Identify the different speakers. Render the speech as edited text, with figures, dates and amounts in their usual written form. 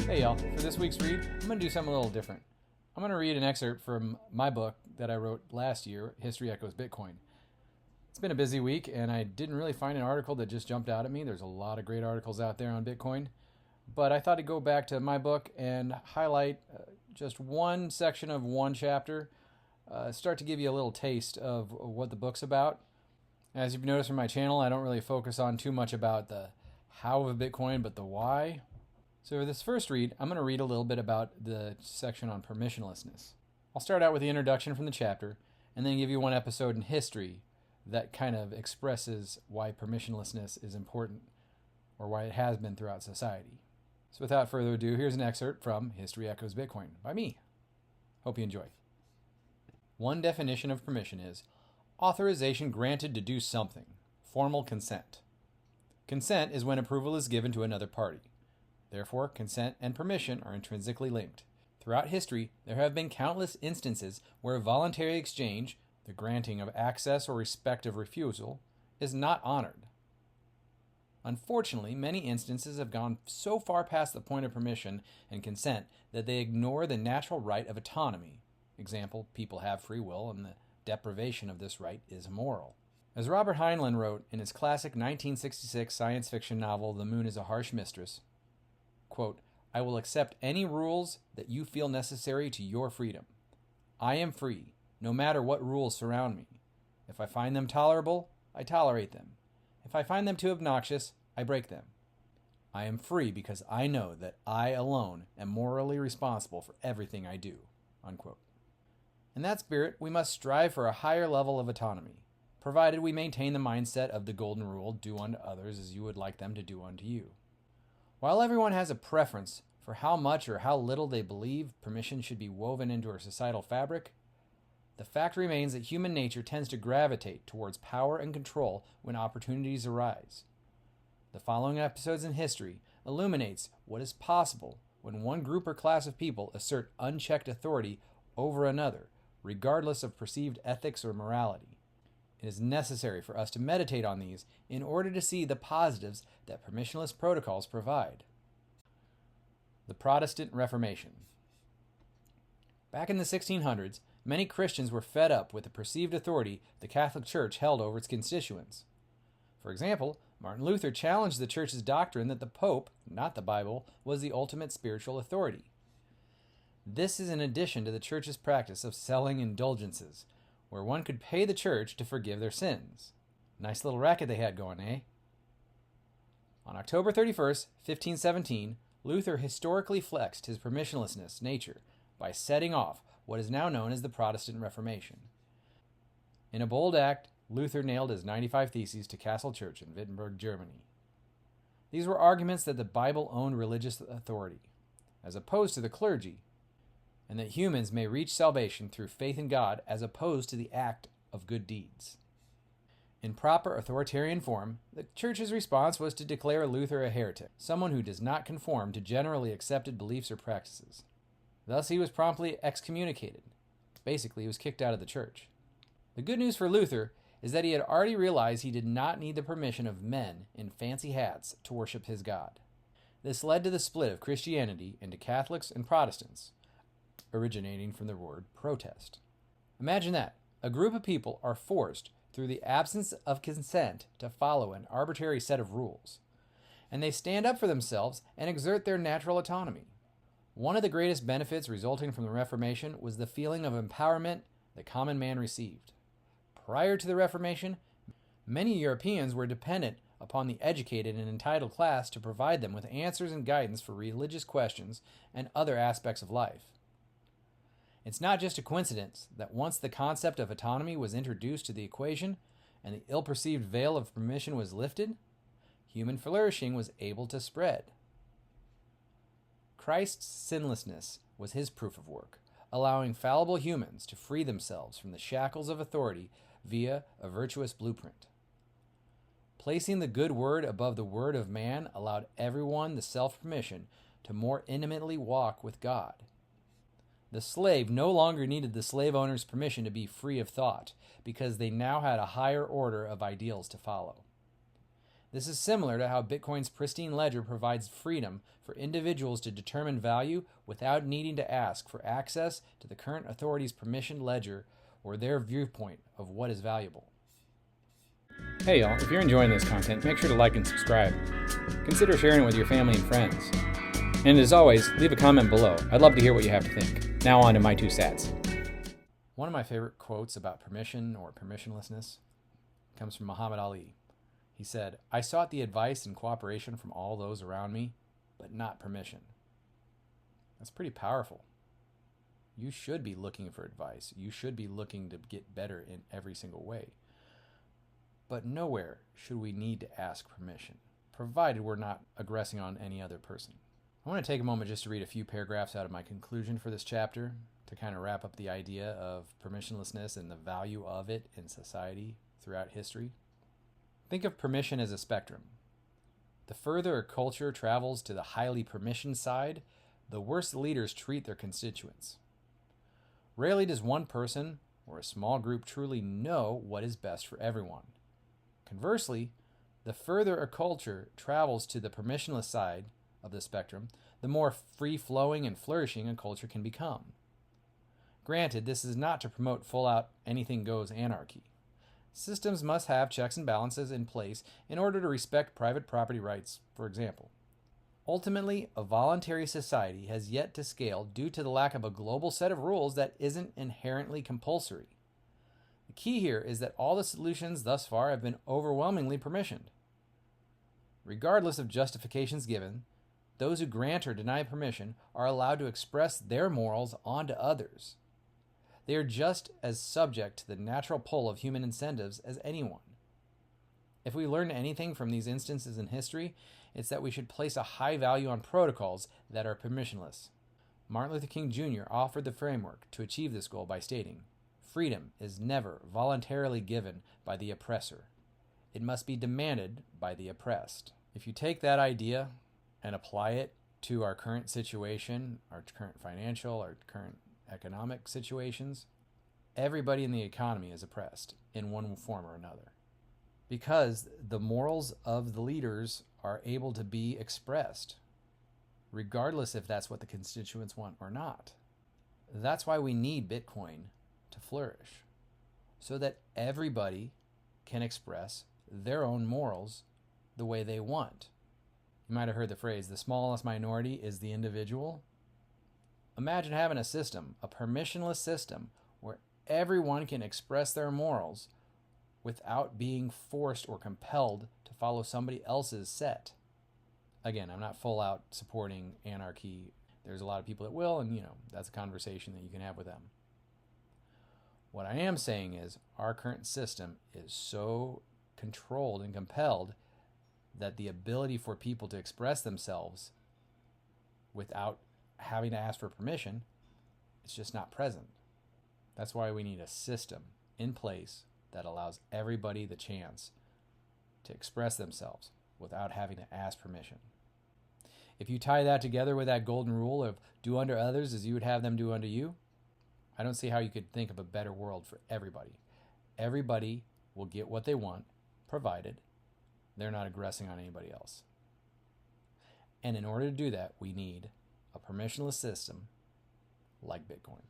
Speaker 1: Hey y'all, for this week's read, I'm going to do something a little different. I'm going to read an excerpt from my book that I wrote last year, History Echoes Bitcoin. It's been a busy week and I didn't really find an article that just jumped out at me. There's a lot of great articles out there on Bitcoin. But I thought I'd go back to my book and highlight just one section of one chapter, start to give you a little taste of what the book's about. As you've noticed from my channel, I don't really focus on too much about the how of Bitcoin, but the why. So for this first read, I'm going to read a little bit about the section on permissionlessness. I'll start out with the introduction from the chapter, and then give you one episode in history that kind of expresses why permissionlessness is important, or why it has been throughout society. So without further ado, here's an excerpt from History Echoes Bitcoin by me. Hope you enjoy. One definition of permission is authorization granted to do something, formal consent. Consent is when approval is given to another party. Therefore, consent and permission are intrinsically linked. Throughout history, there have been countless instances where voluntary exchange, the granting of access or respective refusal, is not honored. Unfortunately, many instances have gone so far past the point of permission and consent that they ignore the natural right of autonomy. Example, people have free will and the deprivation of this right is immoral. As Robert Heinlein wrote in his classic 1966 science fiction novel, The Moon is a Harsh Mistress, quote, I will accept any rules that you feel necessary to your freedom. I am free, no matter what rules surround me. If I find them tolerable, I tolerate them. If I find them too obnoxious, I break them. I am free because I know that I alone am morally responsible for everything I do. Unquote. In that spirit, we must strive for a higher level of autonomy, provided we maintain the mindset of the golden rule, do unto others as you would like them to do unto you. While everyone has a preference for how much or how little they believe permission should be woven into our societal fabric, the fact remains that human nature tends to gravitate towards power and control when opportunities arise. The following episodes in history illuminates what is possible when one group or class of people assert unchecked authority over another, regardless of perceived ethics or morality. It is necessary for us to meditate on these in order to see the positives that permissionless protocols provide. The Protestant Reformation. Back in the 1600s, many Christians were fed up with the perceived authority the Catholic Church held over its constituents. For example, Martin Luther challenged the Church's doctrine that the Pope, not the Bible, was the ultimate spiritual authority. This is in addition to the Church's practice of selling indulgences, where one could pay the Church to forgive their sins. Nice little racket they had going, eh? On October 31st, 1517, Luther historically flexed his permissionlessness nature by setting off what is now known as the Protestant Reformation. In a bold act, Luther nailed his 95 Theses to Castle Church in Wittenberg, Germany. These were arguments that the Bible owned religious authority, as opposed to the clergy, and that humans may reach salvation through faith in God as opposed to the act of good deeds. In proper authoritarian form, the Church's response was to declare Luther a heretic, someone who does not conform to generally accepted beliefs or practices. Thus he was promptly excommunicated. Basically, he was kicked out of the Church. The good news for Luther is that he had already realized he did not need the permission of men in fancy hats to worship his God. This led to the split of Christianity into Catholics and Protestants, originating from the word protest. Imagine that. A group of people are forced, through the absence of consent, to follow an arbitrary set of rules, and they stand up for themselves and exert their natural autonomy. One of the greatest benefits resulting from the Reformation was the feeling of empowerment the common man received. Prior to the Reformation, many Europeans were dependent upon the educated and entitled class to provide them with answers and guidance for religious questions and other aspects of life. It's not just a coincidence that once the concept of autonomy was introduced to the equation and the ill-perceived veil of permission was lifted, human flourishing was able to spread. Christ's sinlessness was his proof of work, allowing fallible humans to free themselves from the shackles of authority via a virtuous blueprint. Placing the good word above the word of man allowed everyone the self-permission to more intimately walk with God. The slave no longer needed the slave owner's permission to be free of thought, because they now had a higher order of ideals to follow. This is similar to how Bitcoin's pristine ledger provides freedom for individuals to determine value without needing to ask for access to the current authority's permissioned ledger or their viewpoint of what is valuable. Hey y'all, if you're enjoying this content, make sure to like and subscribe. Consider sharing it with your family and friends. And as always, leave a comment below. I'd love to hear what you have to think. Now on to my 2 sats. One of my favorite quotes about permission or permissionlessness comes from Muhammad Ali. He said, "I sought the advice and cooperation from all those around me, but not permission." That's pretty powerful. You should be looking for advice. You should be looking to get better in every single way. But nowhere should we need to ask permission, provided we're not aggressing on any other person. I want to take a moment just to read a few paragraphs out of my conclusion for this chapter to kind of wrap up the idea of permissionlessness and the value of it in society throughout history. Think of permission as a spectrum. The further a culture travels to the highly permissioned side, the worse the leaders treat their constituents. Rarely does one person or a small group truly know what is best for everyone. Conversely, the further a culture travels to the permissionless side of the spectrum, the more free-flowing and flourishing a culture can become. Granted, this is not to promote full-out anything-goes anarchy. Systems must have checks and balances in place in order to respect private property rights, for example. Ultimately, a voluntary society has yet to scale due to the lack of a global set of rules that isn't inherently compulsory. The key here is that all the solutions thus far have been overwhelmingly permissioned. Regardless of justifications given, those who grant or deny permission are allowed to express their morals onto others. They are just as subject to the natural pull of human incentives as anyone. If we learn anything from these instances in history, it's that we should place a high value on protocols that are permissionless. Martin Luther King Jr. offered the framework to achieve this goal by stating, "Freedom is never voluntarily given by the oppressor. It must be demanded by the oppressed." If you take that idea and apply it to our current situation, our current financial, our current economic situations, everybody in the economy is oppressed in one form or another. Because the morals of the leaders are able to be expressed, regardless if that's what the constituents want or not. That's why we need Bitcoin to flourish, so that everybody can express their own morals the way they want. You might have heard the phrase, the smallest minority is the individual. Imagine having a system, a permissionless system, where everyone can express their morals without being forced or compelled to follow somebody else's set. Again, I'm not full out supporting anarchy. There's a lot of people that will, and that's a conversation that you can have with them. What I am saying is our current system is so controlled and compelled that the ability for people to express themselves without having to ask for permission, it's just not present. That's why we need a system in place that allows everybody the chance to express themselves without having to ask permission. If you tie that together with that golden rule of do unto others as you would have them do unto you, I don't see how you could think of a better world for everybody. Everybody will get what they want, provided they're not aggressing on anybody else. And in order to do that, we need a permissionless system like Bitcoin.